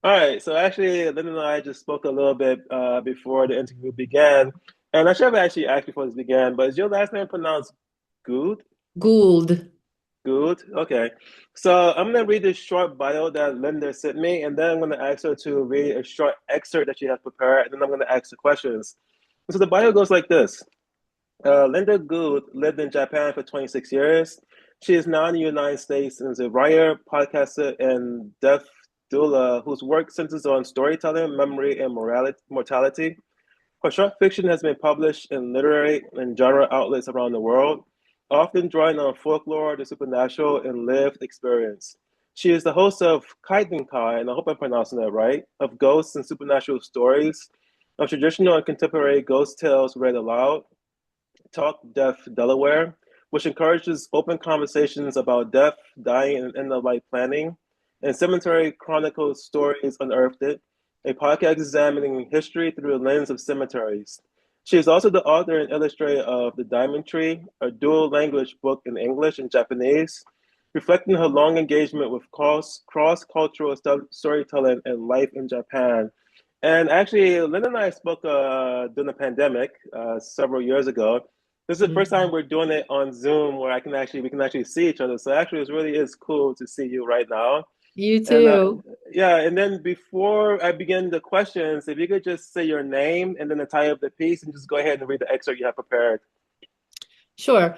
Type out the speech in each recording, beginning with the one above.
All right, so actually, Lynn and I just spoke a little bit before the interview began, and I should have actually asked before this began, but is your last name pronounced Good? Gould. Good? Okay. So I'm gonna read this short bio that Linda sent me, and then I'm gonna ask her to read a short excerpt that she has prepared, and then I'm gonna ask the questions. So the bio goes like this. Linda Gould lived in Japan for 26 years. She is now in the United States and is a writer, podcaster, and death doula whose work centers on storytelling, memory, and mortality. Her short fiction has been published in literary and genre outlets around the world, often drawing on folklore, the supernatural, and lived experience. She is the host of Kaidankai, and I hope I'm pronouncing that right, of ghosts and supernatural stories, of traditional and contemporary ghost tales read aloud, Talk Death Delaware, which encourages open conversations about death, dying, and end of life planning, and Cemetery Chronicles Stories Unearthed, a podcast examining history through the lens of cemeteries. She is also the author and illustrator of The Diamond Tree, a dual language book in English and Japanese, reflecting her long engagement with cross cultural storytelling and life in Japan. And actually, Lynn and I spoke during the pandemic several years ago. This is the first time Mhm. we're doing it on Zoom where we can actually see each other. So actually, it really is cool to see you right now. You And too. yeah, and then before I begin the questions, if you could just say your name and then the title of the piece, and just go ahead and read the excerpt you have prepared. Sure.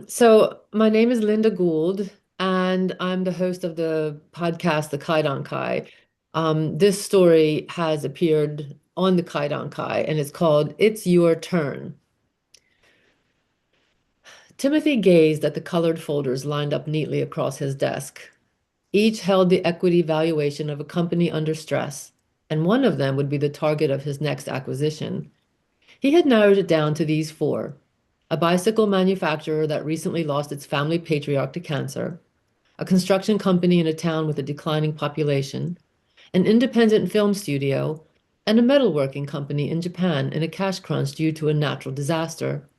So my name is Linda Gould, and I'm the host of the podcast, The Kaidankai. This story has appeared on the Kaidankai, and it's called It's Your Turn. Timothy gazed at the colored folders lined up neatly across his desk. Each held the equity valuation of a company under stress, and one of them would be the target of his next acquisition. He had narrowed it down to these four: a bicycle manufacturer that recently lost its family patriarch to cancer, a construction company in a town with a declining population, an independent film studio, and a metalworking company in Japan in a cash crunch due to a natural disaster.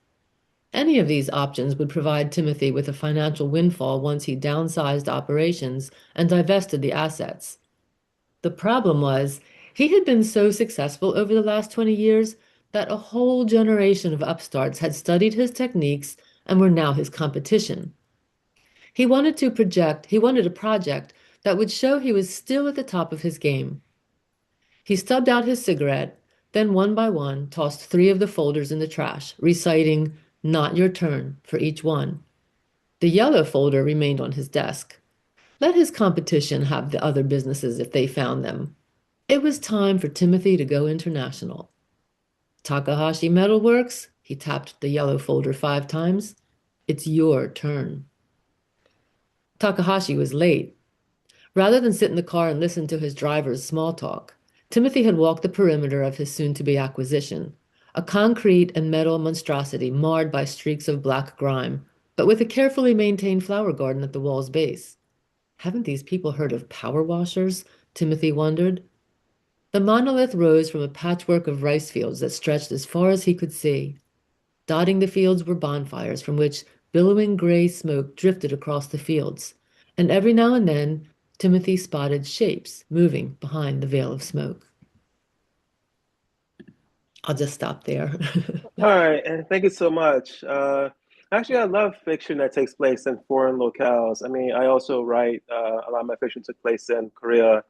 Any of these options would provide Timothy with a financial windfall once he downsized operations and divested the assets. The problem was, he had been so successful over the last 20 years that a whole generation of upstarts had studied his techniques and were now his competition. He wanted a project that would show he was still at the top of his game. He stubbed out his cigarette, then one by one tossed three of the folders in the trash, reciting, "Not your turn," for each one. The yellow folder remained on his desk. Let his competition have the other businesses if they found them. It was time for Timothy to go international. Takahashi Metalworks, he tapped the yellow folder 5 times. It's your turn. Takahashi was late. Rather than sit in the car and listen to his driver's small talk, Timothy had walked the perimeter of his soon-to-be acquisition, a concrete and metal monstrosity marred by streaks of black grime, but with a carefully maintained flower garden at the wall's base. Haven't these people heard of power washers? Timothy wondered. The monolith rose from a patchwork of rice fields that stretched as far as he could see. Dotting the fields were bonfires from which billowing gray smoke drifted across the fields, and every now and then Timothy spotted shapes moving behind the veil of smoke. I'll just stop there. All right, and thank you so much. Actually, I love fiction that takes place in foreign locales. I mean, I also write, a lot of my fiction took place in Korea.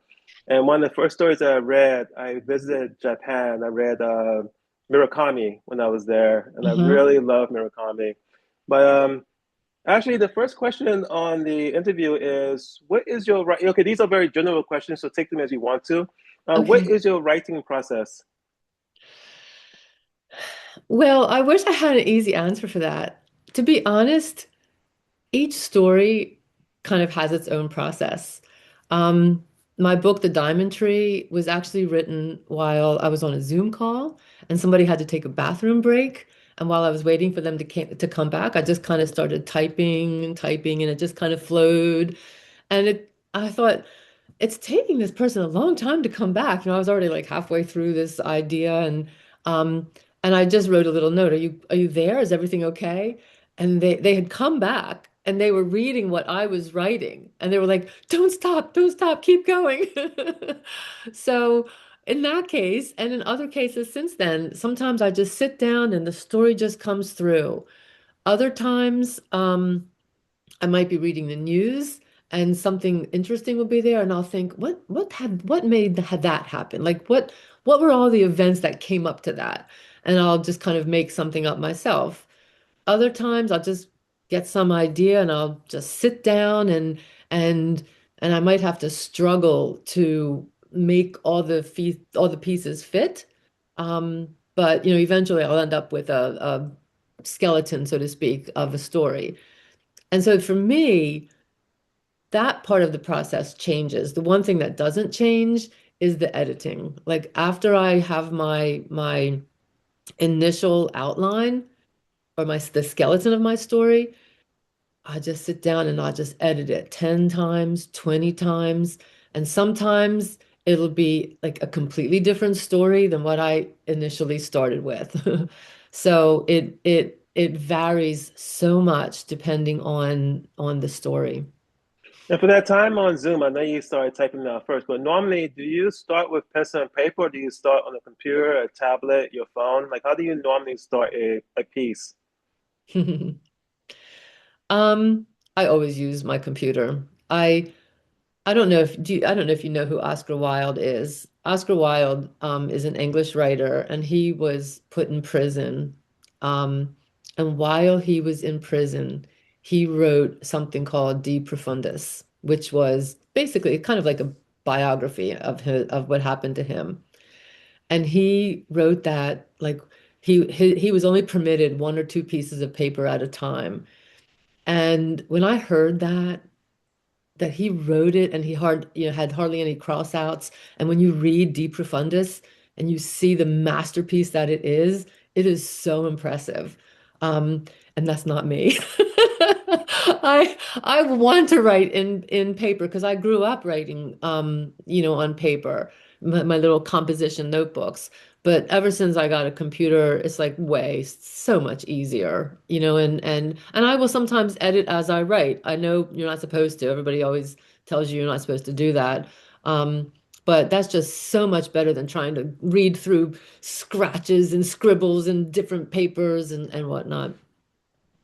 And one of the first stories that I read, I visited Japan. I read Murakami when I was there, and I Uh-huh. really love Murakami. But actually, the first question on the interview is, what is your writing? Okay, these are very general questions, so take them as you want to. What Okay. is your writing process? Well, I wish I had an easy answer for that. To be honest, each story kind of has its own process. Um, my book, The Diamond Tree, was actually written while I was on a Zoom call and somebody had to take a bathroom break. And while I was waiting for them to come back, I just kind of started typing and typing, and it just kind of flowed. I thought, it's taking this person a long time to come back. I was already like halfway through this idea, um, and I just wrote a little note. Are you there? Is everything okay? And they had come back, and they were reading what I was writing, and they were like, don't stop, keep going." So in that case, and in other cases since then, sometimes I just sit down and the story just comes through. Other times, I might be reading the news and something interesting will be there, and I'll think, what made had that happen? Like what were all the events that came up to that? And I'll just kind of make something up myself. Other times I'll just get some idea and I'll just sit down and and I might have to struggle to make all the pieces fit. But eventually I'll end up with a skeleton, so to speak, of a story. And so for me, that part of the process changes. The one thing that doesn't change is the editing. Like after I have my initial outline or my the skeleton of my story, I just sit down and I'll just edit it 10 times, 20 times, and sometimes it'll be like a completely different story than what I initially started with. So it varies so much depending on the story. And for that time on Zoom, I know you started typing it out first, but normally do you start with pencil and paper or do you start on a computer, a tablet, your phone? Like how do you normally start a piece? Um, I always use my computer. I don't know if you know who Oscar Wilde is. Oscar Wilde is an English writer and he was put in prison. Um, and while he was in prison, he wrote something called De Profundis, which was basically kind of like a biography of what happened to him. And he wrote that like he was only permitted one or two pieces of paper at a time. And when I heard that he wrote it and had hardly any crossouts. And when you read De Profundis and you see the masterpiece that it is so impressive. Um, and that's not me. I want to write in paper because I grew up writing on paper, my little composition notebooks. But ever since I got a computer, it's like way so much easier, and I will sometimes edit as I write. I know you're not supposed to. Everybody always tells you you're not supposed to do that. Um, but that's just so much better than trying to read through scratches and scribbles and different papers and whatnot.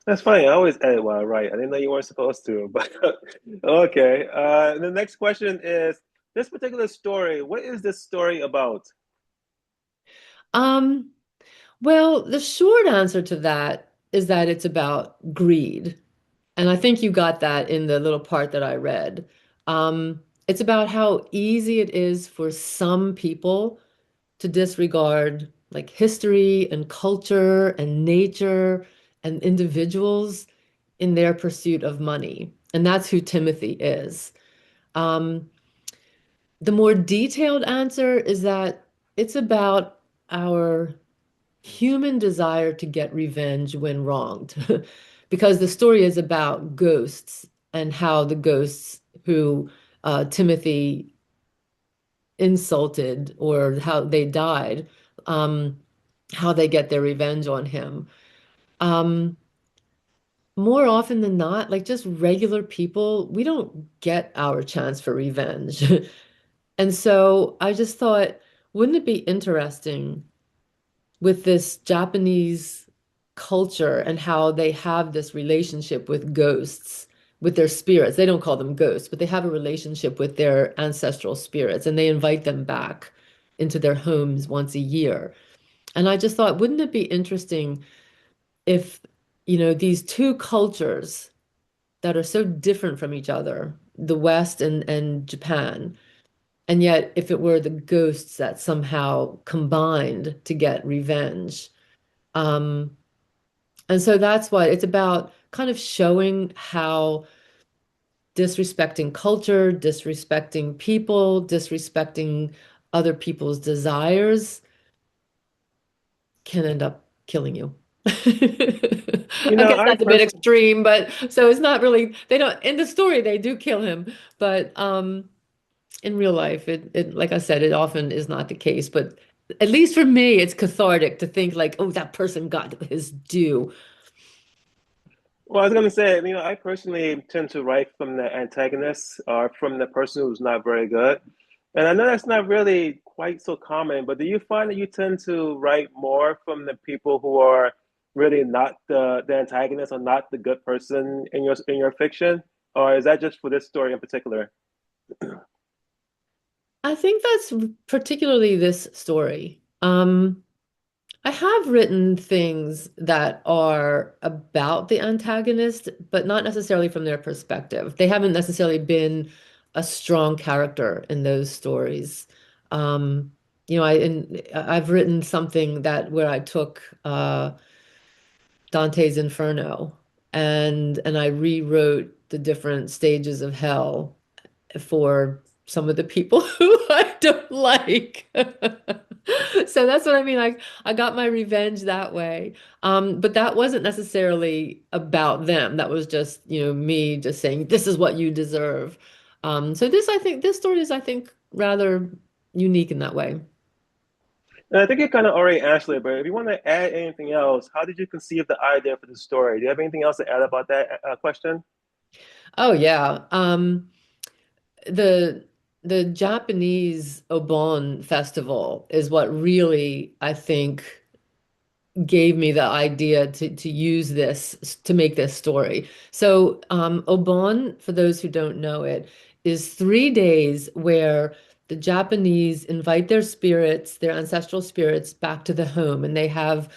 That's funny. I always edit while I write. I didn't know you weren't supposed to, but okay. The next question is this particular story, what is this story about? Um, well, the short answer to that is that it's about greed. And I think you got that in the little part that I read. It's about how easy it is for some people to disregard like history and culture and nature and individuals in their pursuit of money. And that's who Timothy is. Um, the more detailed answer is that it's about our human desire to get revenge when wronged. Because the story is about ghosts and how the ghosts who Timothy insulted or how they died, um, how they get their revenge on him. Um, More often than not, like just regular people, we don't get our chance for revenge. And so I just thought, wouldn't it be interesting with this Japanese culture and how they have this relationship with ghosts, with their spirits? They don't call them ghosts, but they have a relationship with their ancestral spirits and they invite them back into their homes once a year. And I just thought, wouldn't it be interesting if, these two cultures that are so different from each other, the West and Japan, and yet if it were the ghosts that somehow combined to get revenge. Um, and so that's what it's about, kind of showing how disrespecting culture, disrespecting people, disrespecting other people's desires can end up killing you. You I know, guess I that's a bit personally, extreme, but so it's not really, they don't, in the story, they do kill him, but in real life, like I said, it often is not the case. But at least for me, it's cathartic to think like, oh, that person got his due. Well, I was gonna say, I personally tend to write from the antagonist or from the person who's not very good. And I know that's not really quite so common, but do you find that you tend to write more from the people who are really not the antagonist or not the good person in your fiction? Or is that just for this story in particular? I think that's particularly this story. I have written things that are about the antagonist, but not necessarily from their perspective. They haven't necessarily been a strong character in those stories. Um, I've written something that where I took Dante's Inferno and I rewrote the different stages of hell for some of the people who I don't like. So that's what I mean. I got my revenge that way. But that wasn't necessarily about them. That was just, me just saying, this is what you deserve. So I think this story is, I think, rather unique in that way. And I think you kind of already answered it, but if you want to add anything else, how did you conceive the idea for the story? Do you have anything else to add about that question? Oh yeah. The the Japanese Obon festival is what really, I think, gave me the idea to use this to make this story. So, Obon, for those who don't know it, is 3 days where the Japanese invite their spirits, their ancestral spirits, back to the home, and they have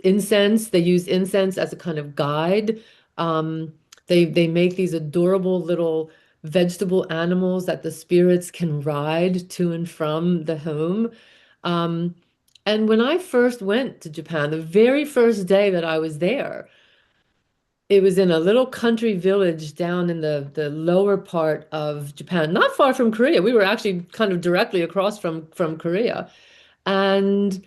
incense. They use incense as a kind of guide. Um, they make these adorable little vegetable animals that the spirits can ride to and from the home. Um, and when I first went to Japan, the very first day that I was there, it was in a little country village down in the lower part of Japan, not far from Korea. We were actually kind of directly across from Korea. And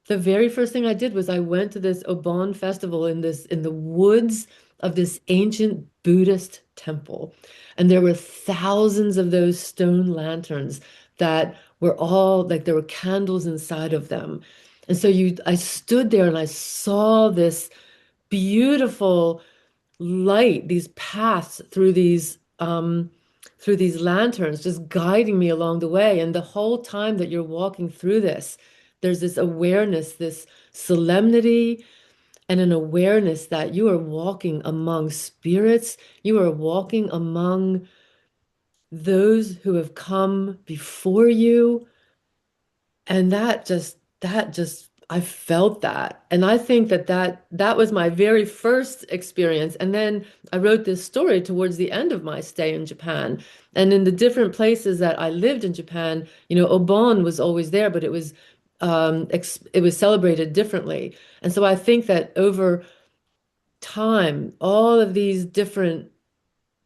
the very first thing I did was I went to this Obon festival in the woods of this ancient Buddhist temple. And there were thousands of those stone lanterns that were all like there were candles inside of them. And so I stood there and I saw this beautiful light, these paths through these lanterns, just guiding me along the way. And the whole time that you're walking through this, there's this awareness, this solemnity, and an awareness that you are walking among spirits. You are walking among those who have come before you. And I felt that. And I think that was my very first experience. And then I wrote this story towards the end of my stay in Japan. And in the different places that I lived in Japan, Obon was always there, but it was celebrated differently. And so I think that over time, all of these different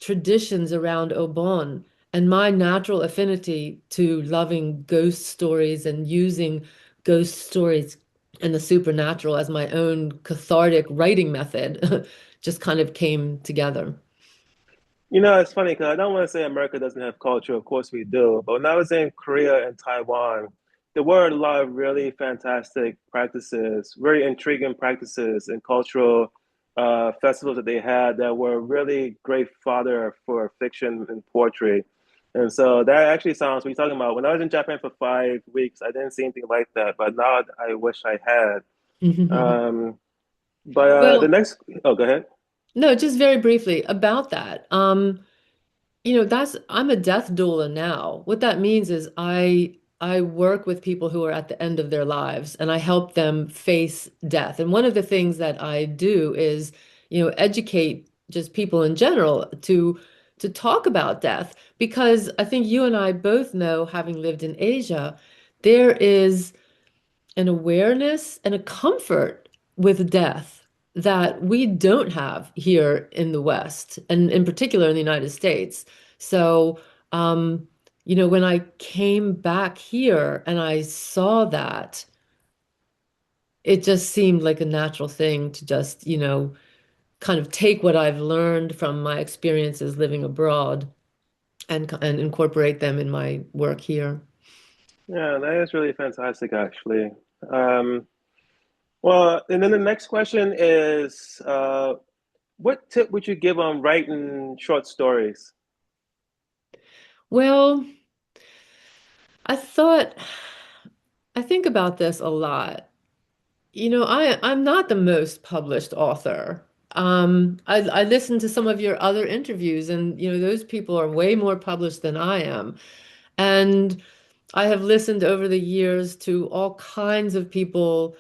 traditions around Obon and my natural affinity to loving ghost stories and using ghost stories and the supernatural as my own cathartic writing method just kind of came together. It's funny because I don't want to say America doesn't have culture. Of course we do. But when I was in Korea and Taiwan, there were a lot of really fantastic practices, very intriguing practices and cultural festivals that they had that were really great fodder for fiction and poetry. And so that actually sounds, what you're talking about. When I was in Japan for 5 weeks, I didn't see anything like that. But now I wish I had. Um, but the Well, next, oh, go ahead. no, just very briefly about that. That's I'm a death doula now. What that means is I work with people who are at the end of their lives and I help them face death. And one of the things that I do is, educate just people in general to talk about death because I think you and I both know, having lived in Asia, there is an awareness and a comfort with death that we don't have here in the West, and in particular in the United States. So, when I came back here and I saw that, it just seemed like a natural thing to just, kind of take what I've learned from my experiences living abroad and incorporate them in my work here. Yeah, that is really fantastic, actually. Um, well, and then the next question is, What tip would you give on writing short stories? Well, I thought, I think about this a lot. I'm not the most published author. I listened to some of your other interviews, and those people are way more published than I am. And I have listened over the years to all kinds of people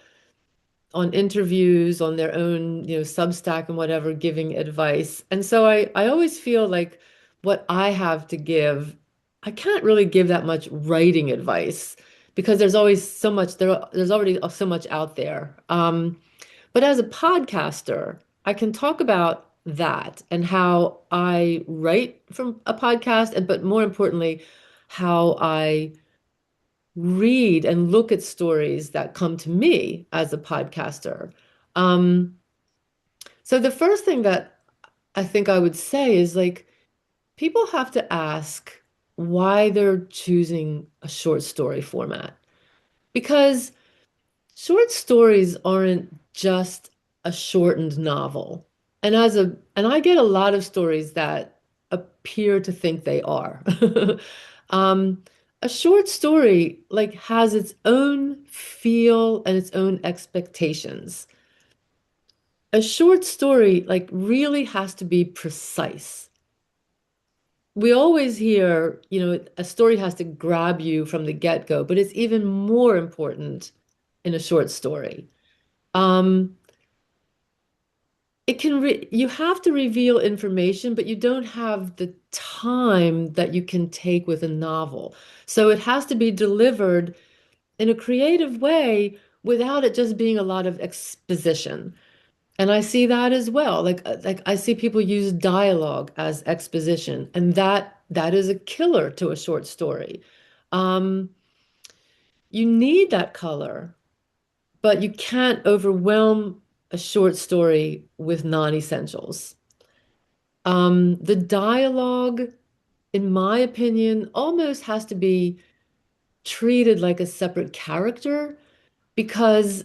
on interviews, on their own, Substack and whatever, giving advice. And so I always feel like what I have to give, I can't really give that much writing advice because there's always so much there's already so much out there. But as a podcaster, I can talk about that and how I write from a podcast, and but more importantly, how I read and look at stories that come to me as a podcaster. Um, so the first thing that I think I would say is like people have to ask why they're choosing a short story format because short stories aren't just a shortened novel. And I get a lot of stories that appear to think they are. Um, a short story like has its own feel and its own expectations. A short story like really has to be precise. We always hear, a story has to grab you from the get-go, but it's even more important in a short story. Um, you have to reveal information, but you don't have the time that you can take with a novel. So it has to be delivered in a creative way without it just being a lot of exposition. And I see that as well. Like I see people use dialogue as exposition, and that is a killer to a short story. Um, you need that color, but you can't overwhelm a short story with non-essentials. The dialogue, in my opinion, almost has to be treated like a separate character because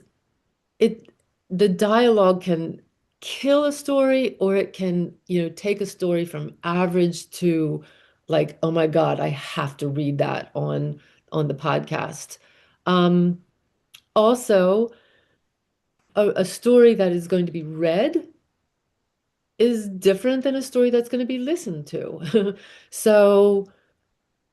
it the dialogue can kill a story or it can, take a story from average to like, oh my God, I have to read that on the podcast. Um, Also, a story that is going to be read is different than a story that's going to be listened to. So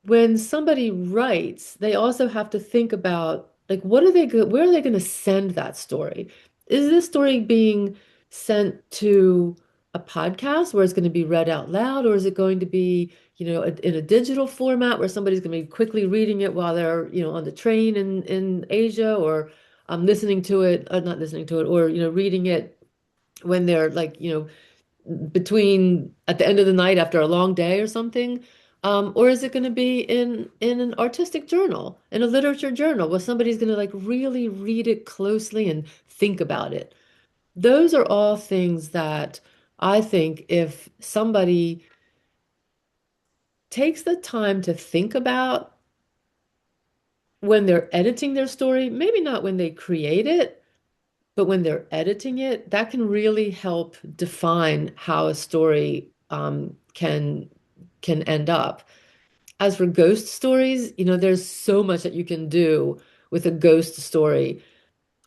when somebody writes, they also have to think about like where are they going to send that story? Is this story being sent to a podcast where it's going to be read out loud, or is it going to be, in a digital format where somebody's going to be quickly reading it while they're, on the train in Asia, or listening to it, not listening to it, or reading it when they're like, between at the end of the night after a long day or something? Or is it going to be in an artistic journal, in a literature journal, where somebody's going to like really read it closely and think about it? Those are all things that I think if somebody takes the time to think about when they're editing their story, maybe not when they create it, but when they're editing it, that can really help define how a story can end up. As for ghost stories, there's so much that you can do with a ghost story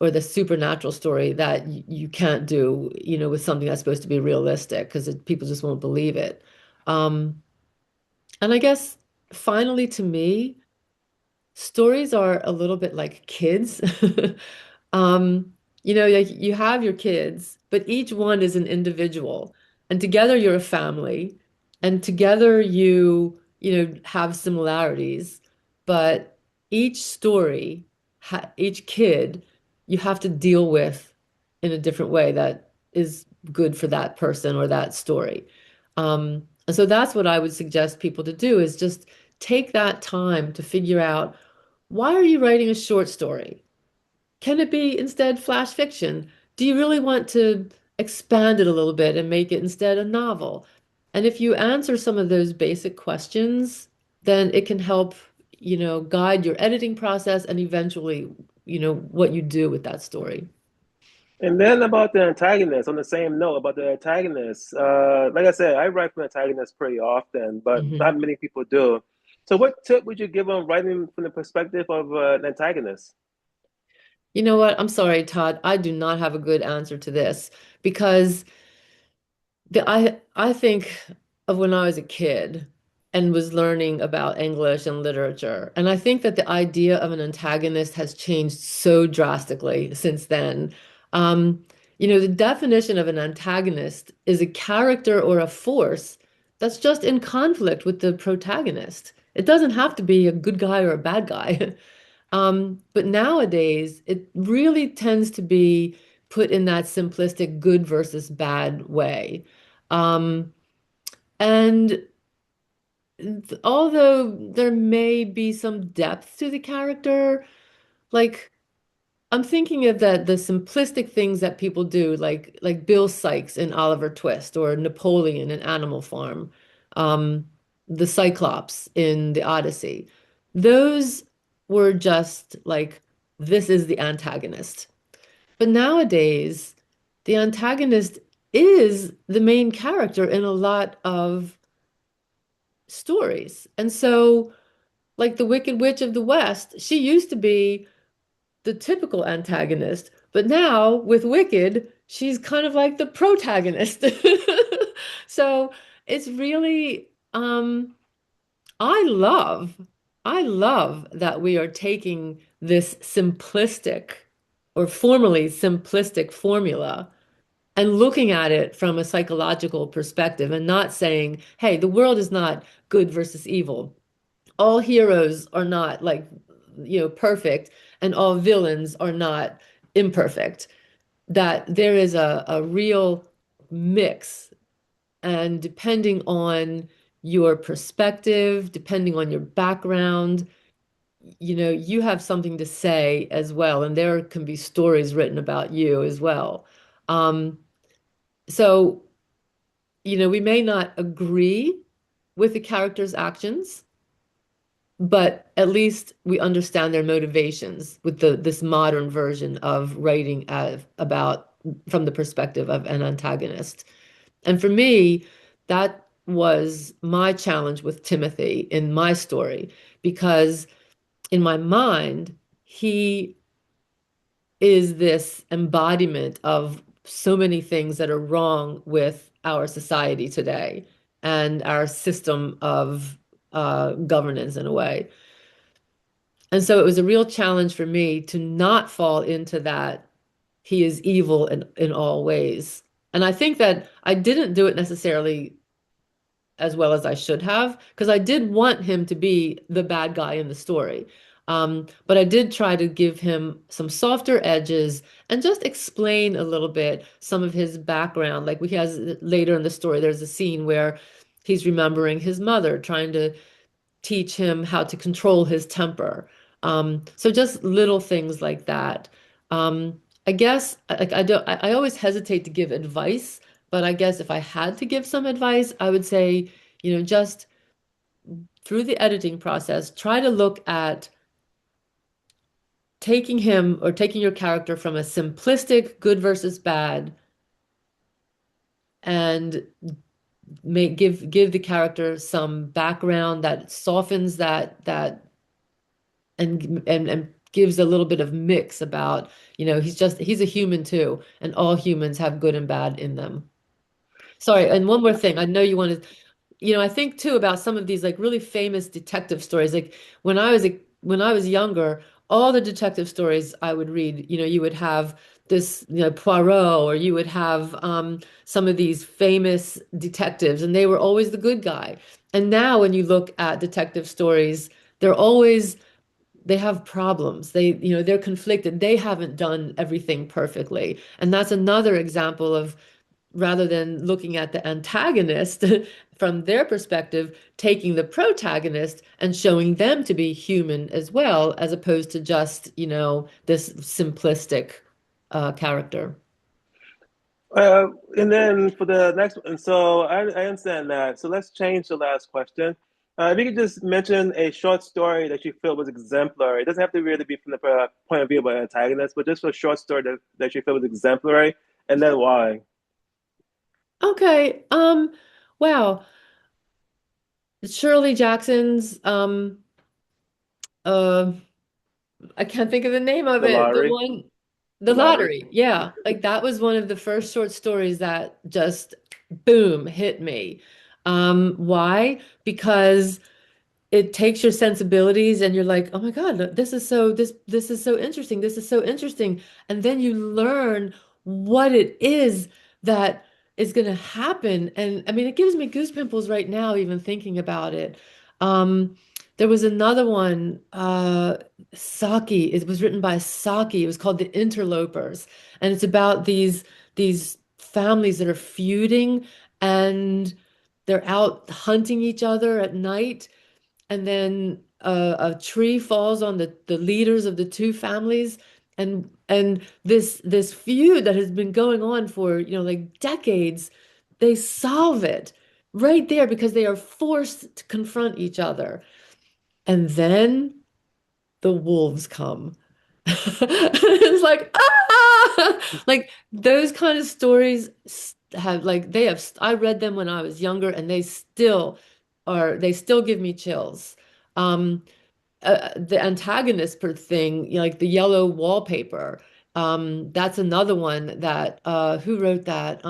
or the supernatural story that you can't do, with something that's supposed to be realistic because people just won't believe it. Um, and I guess finally, to me, stories are a little bit like kids. Um, like you have your kids, but each one is an individual, and together you're a family, and together have similarities, but each story, each kid, you have to deal with in a different way that is good for that person or that story. And so that's what I would suggest people to do is just take that time to figure out why are you writing a short story? Can it be instead flash fiction? Do you really want to expand it a little bit and make it instead a novel? And if you answer some of those basic questions, then it can help, guide your editing process and eventually, what you do with that story. And then about the antagonist, on the same note about the antagonist, like I said, I write for antagonists pretty often, but Mhm. not many people do. So, what tip would you give on writing from the perspective of an antagonist? You know what? I'm sorry, Todd. I do not have a good answer to this because I think of when I was a kid and was learning about English and literature. And I think that the idea of an antagonist has changed so drastically since then. Um, the definition of an antagonist is a character or a force that's just in conflict with the protagonist. It doesn't have to be a good guy or a bad guy. But nowadays, it really tends to be put in that simplistic good versus bad way. Um, and although there may be some depth to the character, like I'm thinking of the simplistic things that people do, like Bill Sikes in Oliver Twist or Napoleon in Animal Farm, um, the Cyclops in the Odyssey. Those were just like, this is the antagonist. But nowadays, the antagonist is the main character in a lot of stories. And so, like the Wicked Witch of the West, she used to be the typical antagonist, but now with Wicked, she's kind of like the protagonist. So it's really, I love, I love that we are taking this simplistic or formerly simplistic formula and looking at it from a psychological perspective and not saying, hey, the world is not good versus evil. All heroes are not like, perfect, and all villains are not imperfect. That there is a real mix. And depending on your perspective, depending on your background, you have something to say as well. And there can be stories written about you as well. Um, so we may not agree with the character's actions, but at least we understand their motivations with this modern version of writing about from the perspective of an antagonist. And for me, that was my challenge with Timothy in my story, because in my mind, he is this embodiment of so many things that are wrong with our society today and our system of governance in a way. And so it was a real challenge for me to not fall into that he is evil in all ways. And I think that I didn't do it necessarily as well as I should have, because I did want him to be the bad guy in the story. But I did try to give him some softer edges and just explain a little bit some of his background. Like we has later in the story, there's a scene where he's remembering his mother, trying to teach him how to control his temper. So just little things like that. I guess like I always hesitate to give advice, but I guess if I had to give some advice, I would say, just through the editing process, try to look at taking him or taking your character from a simplistic good versus bad and give the character some background that softens that and gives a little bit of mix about, he's a human too, and all humans have good and bad in them. Sorry, and one more thing. I know you wanted, I think too about some of these like really famous detective stories. Like when I was younger, all the detective stories I would read, you would have this, Poirot, or you would have some of these famous detectives, and they were always the good guy. And now when you look at detective stories, they're always they have problems. They're conflicted. They haven't done everything perfectly. And that's another example of, rather than looking at the antagonist from their perspective, taking the protagonist and showing them to be human as well, as opposed to just, this simplistic character. And then for the next one, so I understand that. So let's change the last question. If you could just mention a short story that you feel was exemplary. It doesn't have to really be from the point of view of an antagonist, but just a short story that you feel was exemplary, and then why. Okay. Wow. Shirley Jackson's uh I can't think of the name of The it. The lottery. one, The The lottery. Lottery. Yeah. Like that was one of the first short stories that just boom hit me. Why? Because it takes your sensibilities and you're like, oh my God, this is so interesting. This is so interesting. And then you learn what it is that is going to happen. And I mean, it gives me goosepimples right now, even thinking about it. There was another one, Saki. It was written by Saki. It was called The Interlopers. And it's about these families that are feuding and they're out hunting each other at night and then a tree falls on the leaders of the two families and this feud that has been going on for like decades, they solve it right there because they are forced to confront each other, and then the wolves come. It's like like those kind of stories have like they have I read them when I was younger and they still give me chills. um the antagonist per thing, like the yellow wallpaper, that's another one that who wrote that?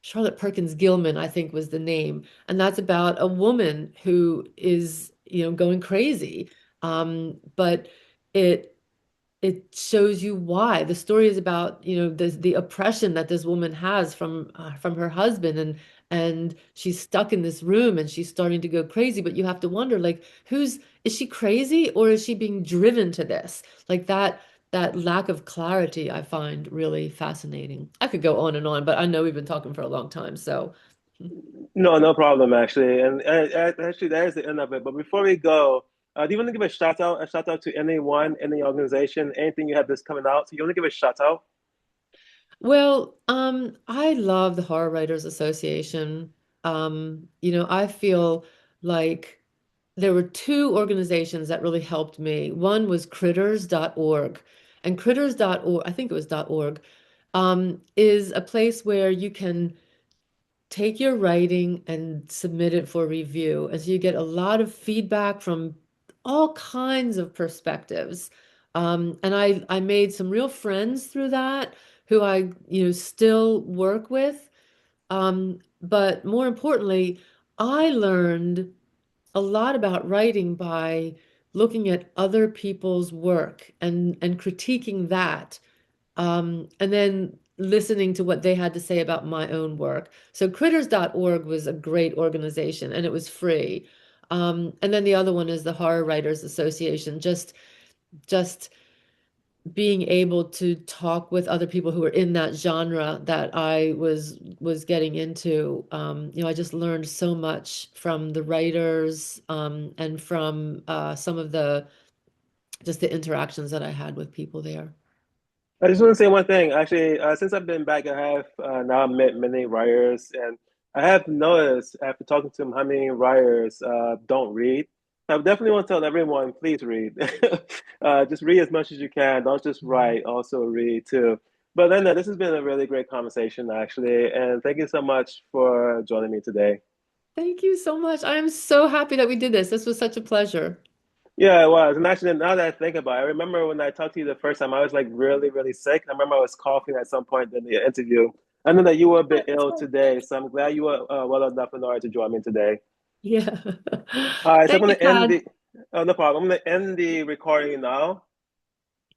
Charlotte Perkins Gilman, I think was the name. And that's about a woman who is, going crazy. But it it shows you why. The story is about, the oppression that this woman has from her husband, and she's stuck in this room and she's starting to go crazy, but you have to wonder, like, who's is she crazy or is she being driven to this? Like that lack of clarity I find really fascinating. I could go on and on, but I know we've been talking for a long time, so No, no problem actually. And actually, that is the end of it. But before we go, do you want to give a shout out to anyone, any organization, anything you have that's coming out? So you want to give a shout out? well, I love the Horror Writers Association. I feel like there were two organizations that really helped me. One was critters.org, and critters.org, I think it was .org, is a place where you can take your writing and submit it for review. As you get a lot of feedback from all kinds of perspectives. And I made some real friends through that who I, still work with. But more importantly, I learned a lot about writing by looking at other people's work and critiquing that, and then listening to what they had to say about my own work. So critters.org was a great organization and it was free. And then the other one is the Horror Writers Association, just being able to talk with other people who were in that genre that I was getting into. I just learned so much from the writers, and from some of the just the interactions that I had with people there. I just want to say one thing. Actually, since I've been back, I have now met many writers, and I have noticed after talking to them how many writers don't read. I definitely want to tell everyone, please read. Just read as much as you can. Don't just Mhm. write, also read too. But Linda, this has been a really great conversation, actually, and thank you so much for joining me today. Thank you so much. I am so happy that we did this. This was such a pleasure. Yeah, it was. And actually, now that I think about it, I remember when I talked to you the first time, I was like really, really sick. I remember I was coughing at some point in the interview. I know that you were a bit That's ill right. today, so I'm glad you were well enough in order to join me today. Yeah. All right, so I'm Thank going you, to end Todd. the, oh, no problem. I'm going to end the recording now.